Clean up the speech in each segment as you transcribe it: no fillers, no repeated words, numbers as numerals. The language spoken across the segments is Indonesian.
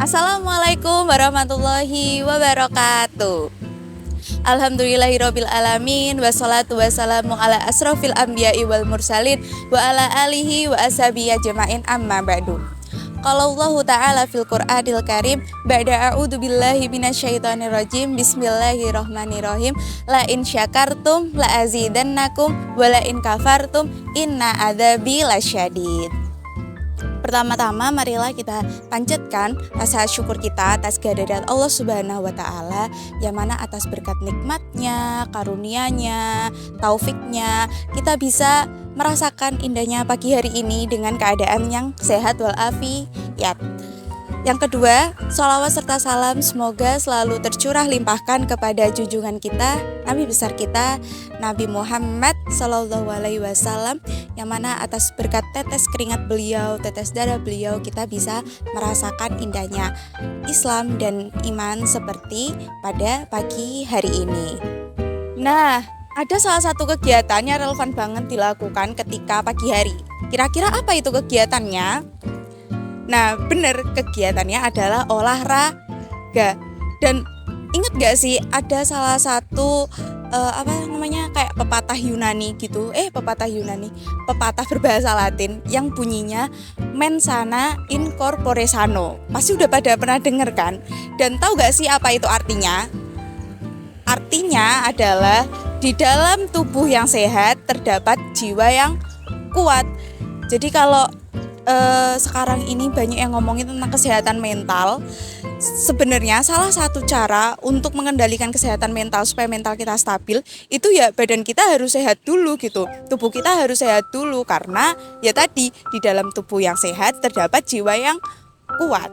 Assalamualaikum warahmatullahi wabarakatuh. Alhamdulillahirabbil alamin wassalatu wassalamu ala asrofil anbiya'i wal mursalin wa ala alihi wa ashabihi ajmain amma ba'du. Qala Allah Ta'ala fil Qur'anil Karim ba'da a'udzu billahi minasyaitonir rajim bismillahirrahmanirrahim la in syakartum la azidannakum wa la in kafartum inna adzabi lasyadid. Pertama-tama marilah kita panjatkan rasa syukur kita atas kehadiran Allah Subhanahu wa Ta'ala, yang mana atas berkat nikmatnya, karunia-Nya, taufiknya kita bisa merasakan indahnya pagi hari ini dengan keadaan yang sehat walafiat. Yang kedua, sholawat serta salam semoga selalu tercurah limpahkan kepada junjungan kita, Nabi besar kita, Nabi Muhammad Sallallahu Alaihi Wasallam, yang mana atas berkat tetes keringat beliau, tetes darah beliau, kita bisa merasakan indahnya Islam dan iman seperti pada pagi hari ini. Nah, ada salah satu kegiatan yang relevan banget dilakukan ketika pagi hari. Kira-kira apa itu kegiatannya? Nah, bener, kegiatannya adalah olahraga. Dan ingat gak sih ada salah satu kayak pepatah Yunani gitu. Pepatah berbahasa Latin yang bunyinya mens sana in corpore sano. Pasti udah pada pernah denger kan? Dan tahu gak sih apa itu artinya? Artinya adalah di dalam tubuh yang sehat terdapat jiwa yang kuat. Jadi kalau sekarang ini banyak yang ngomongin tentang kesehatan mental. Sebenarnya salah satu cara untuk mengendalikan kesehatan mental supaya mental kita stabil itu ya badan kita harus sehat dulu gitu. Tubuh kita harus sehat dulu karena ya tadi di dalam tubuh yang sehat terdapat jiwa yang kuat.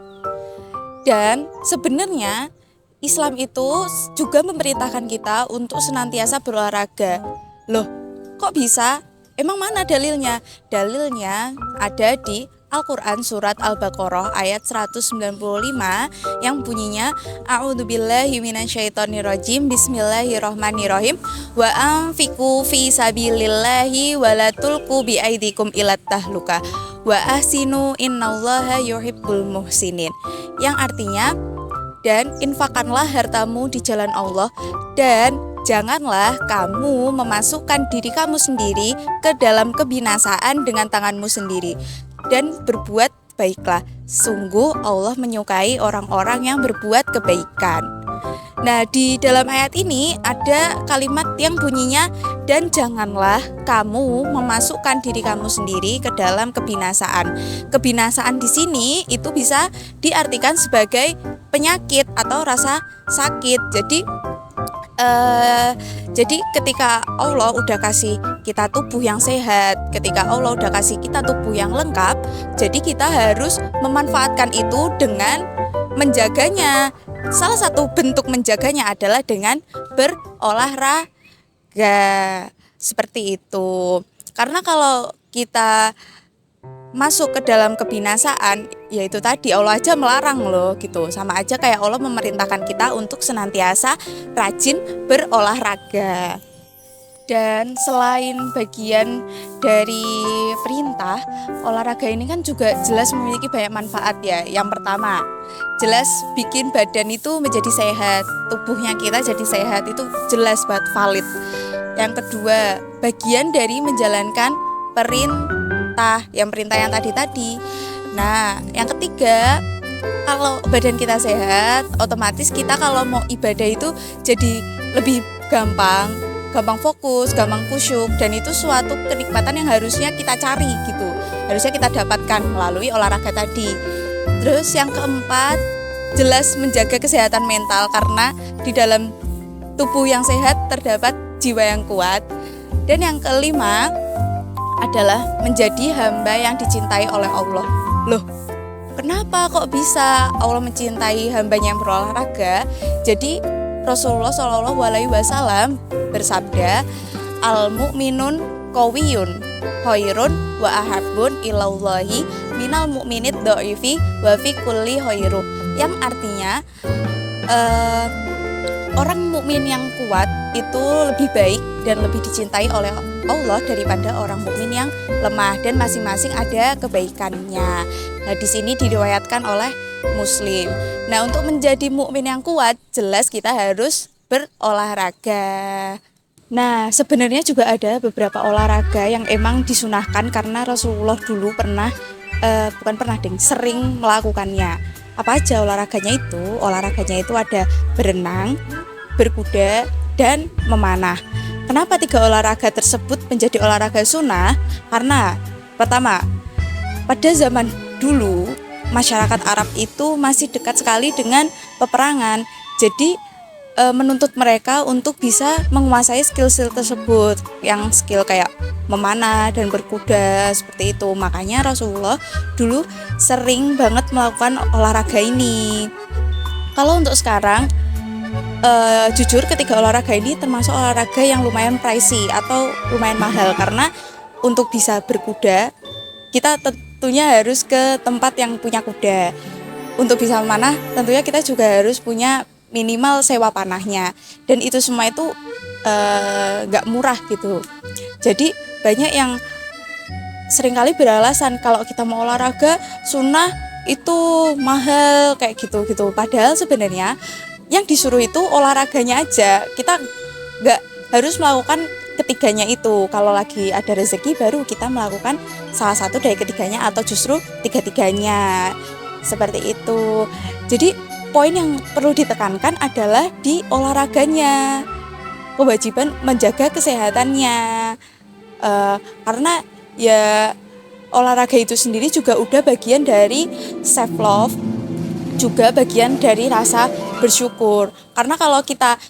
Dan sebenarnya Islam itu juga memerintahkan kita untuk senantiasa berolahraga. Loh, kok bisa? Emang mana dalilnya? Dalilnya ada di Al-Quran surat Al-Baqarah ayat 195 yang bunyinya A'udzubillahi minasyaitonirrajim bismillahirrahmanirrahim wa anfiqu fi sabilillahi wa la tulqu biaidikum ilat tahluka wa ahsinu innallaha yuhibbul muhsinin, yang artinya dan infakkanlah hartamu di jalan Allah dan janganlah kamu memasukkan diri kamu sendiri ke dalam kebinasaan dengan tanganmu sendiri, dan berbuat baiklah. Sungguh Allah menyukai orang-orang yang berbuat kebaikan. Nah, di dalam ayat ini ada kalimat yang bunyinya dan janganlah kamu memasukkan diri kamu sendiri ke dalam kebinasaan. Kebinasaan di sini itu bisa diartikan sebagai penyakit atau rasa sakit. Jadi ketika Allah udah kasih kita tubuh yang sehat, ketika Allah udah kasih kita tubuh yang lengkap, jadi kita harus memanfaatkan itu dengan menjaganya. Salah satu bentuk menjaganya adalah dengan berolahraga. Seperti itu. Karena kalau kita masuk ke dalam kebinasaan, yaitu tadi Allah aja melarang loh gitu. Sama aja kayak Allah memerintahkan kita untuk senantiasa rajin berolahraga. Dan selain bagian dari perintah, olahraga ini kan juga jelas memiliki banyak manfaat ya. Yang pertama, jelas bikin badan itu menjadi sehat, tubuhnya kita jadi sehat, itu jelas banget valid. Yang kedua, bagian dari menjalankan perintah yang tadi. Nah, yang ketiga, kalau badan kita sehat, otomatis kita kalau mau ibadah itu jadi lebih gampang fokus, gampang khusyuk, dan itu suatu kenikmatan yang harusnya kita cari gitu. Harusnya kita dapatkan melalui olahraga tadi. Terus yang keempat, jelas menjaga kesehatan mental karena di dalam tubuh yang sehat terdapat jiwa yang kuat. Dan yang kelima adalah menjadi hamba yang dicintai oleh Allah. Loh, kenapa kok bisa Allah mencintai hambanya yang berolahraga? Jadi Rasulullah Shallallahu Alaihi Wasallam bersabda, al mu'minun qawiyun khairun wa ahabbun ilallahi minal mu'minid dha'ifi wa fi kulli khairu, yang artinya orang mukmin yang kuat itu lebih baik dan lebih dicintai oleh Allah daripada orang mukmin yang lemah, dan masing-masing ada kebaikannya. Nah, di sini diriwayatkan oleh Muslim. Nah, untuk menjadi mukmin yang kuat, jelas kita harus berolahraga. Nah, sebenarnya juga ada beberapa olahraga yang emang disunahkan karena Rasulullah dulu sering melakukannya. Apa aja olahraganya itu? Olahraganya itu ada berenang, berkuda, dan memanah. Kenapa 3 olahraga tersebut menjadi olahraga sunnah? Karena pertama, pada zaman dulu masyarakat Arab itu masih dekat sekali dengan peperangan. Jadi menuntut mereka untuk bisa menguasai skill-skill tersebut, yang skill kayak memanah dan berkuda seperti itu. Makanya Rasulullah dulu sering banget melakukan olahraga ini. Kalau untuk sekarang, jujur ketiga olahraga ini termasuk olahraga yang lumayan pricey atau lumayan mahal, karena untuk bisa berkuda kita tentunya harus ke tempat yang punya kuda. Untuk bisa memanah tentunya kita juga harus punya minimal sewa panahnya, dan itu semua itu gak murah gitu. Jadi banyak yang seringkali beralasan kalau kita mau olahraga sunnah itu mahal kayak gitu. Padahal sebenarnya yang disuruh itu olahraganya aja. Kita gak harus melakukan ketiganya itu. Kalau lagi ada rezeki baru kita melakukan salah satu dari ketiganya atau justru tiga-tiganya. Seperti itu. Jadi poin yang perlu ditekankan adalah di olahraganya, kewajiban menjaga kesehatannya, karena ya olahraga itu sendiri juga udah bagian dari self love, juga bagian dari rasa bersyukur. Karena kalau kita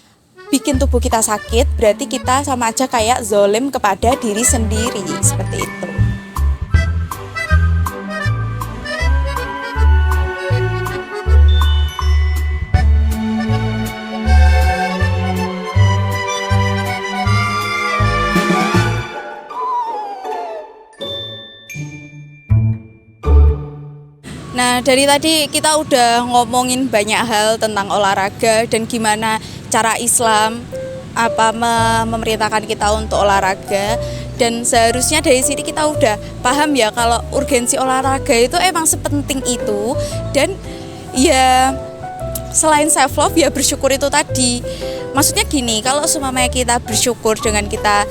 bikin tubuh kita sakit, berarti kita sama aja kayak zolim kepada diri sendiri, seperti itu. Nah, dari tadi kita udah ngomongin banyak hal tentang olahraga dan gimana cara Islam memerintahkan kita untuk olahraga, dan seharusnya dari sini kita udah paham ya kalau urgensi olahraga itu emang sepenting itu. Dan ya selain self love ya bersyukur itu tadi. Maksudnya gini, kalau seumpamanya kita bersyukur dengan kita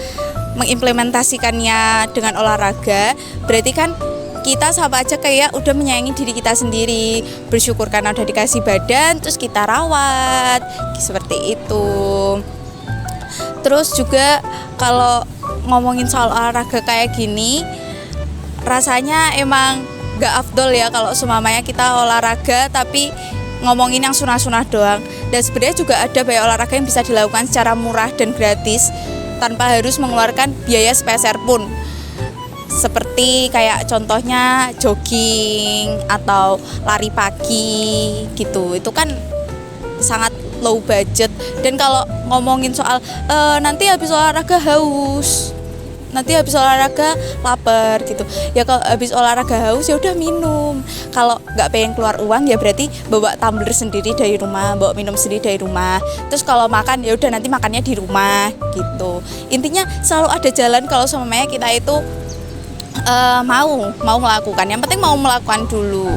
mengimplementasikannya dengan olahraga, berarti kan kita sama aja kayak udah menyayangi diri kita sendiri. Bersyukur karena udah dikasih badan, terus kita rawat, seperti itu. Terus juga kalau ngomongin soal olahraga kayak gini, rasanya emang gak afdol ya kalau seumpamanya kita olahraga tapi ngomongin yang sunah-sunah doang. Dan sebenarnya juga ada banyak olahraga yang bisa dilakukan secara murah dan gratis tanpa harus mengeluarkan biaya sepeser pun. Seperti kayak contohnya jogging atau lari pagi gitu. Itu kan sangat low budget. Dan kalau ngomongin soal nanti habis olahraga haus, nanti habis olahraga lapar gitu. Ya kalau habis olahraga haus ya udah minum. Kalau nggak pengen keluar uang ya berarti bawa tumbler sendiri dari rumah, bawa minum sendiri dari rumah. Terus kalau makan ya udah nanti makannya di rumah gitu. Intinya selalu ada jalan kalau semuanya kita itu mau melakukan. Yang penting mau melakukan dulu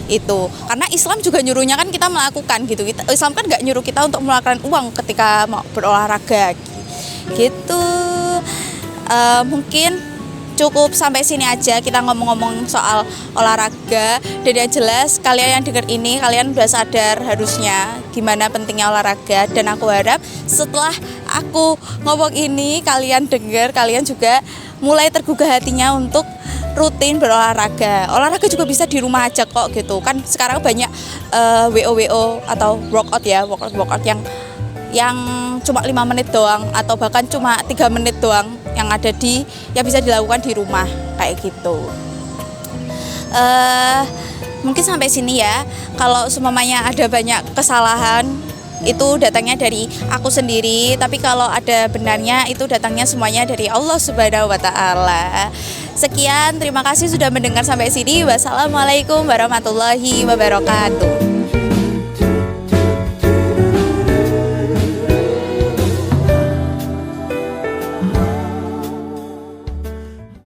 itu, karena Islam juga nyuruhnya kan kita melakukan gitu. Islam kan nggak nyuruh kita untuk mengeluarkan uang ketika mau berolahraga gitu. Mungkin cukup sampai sini aja kita ngomong-ngomong soal olahraga. Dan yang jelas kalian yang dengar ini, kalian udah sadar harusnya gimana pentingnya olahraga. Dan aku harap setelah aku ngomong ini, kalian dengar, kalian juga mulai tergugah hatinya untuk rutin berolahraga. Olahraga juga bisa di rumah aja kok gitu. Kan sekarang banyak WO atau workout ya, workout yang cuma 5 menit doang atau bahkan cuma 3 menit doang yang bisa dilakukan di rumah kayak gitu. Mungkin sampai sini ya. Kalau semuanya ada banyak kesalahan itu datangnya dari aku sendiri, tapi kalau ada benarnya itu datangnya semuanya dari Allah Subhanahu wa taala. Sekian, terima kasih sudah mendengar sampai sini. Wassalamualaikum warahmatullahi wabarakatuh.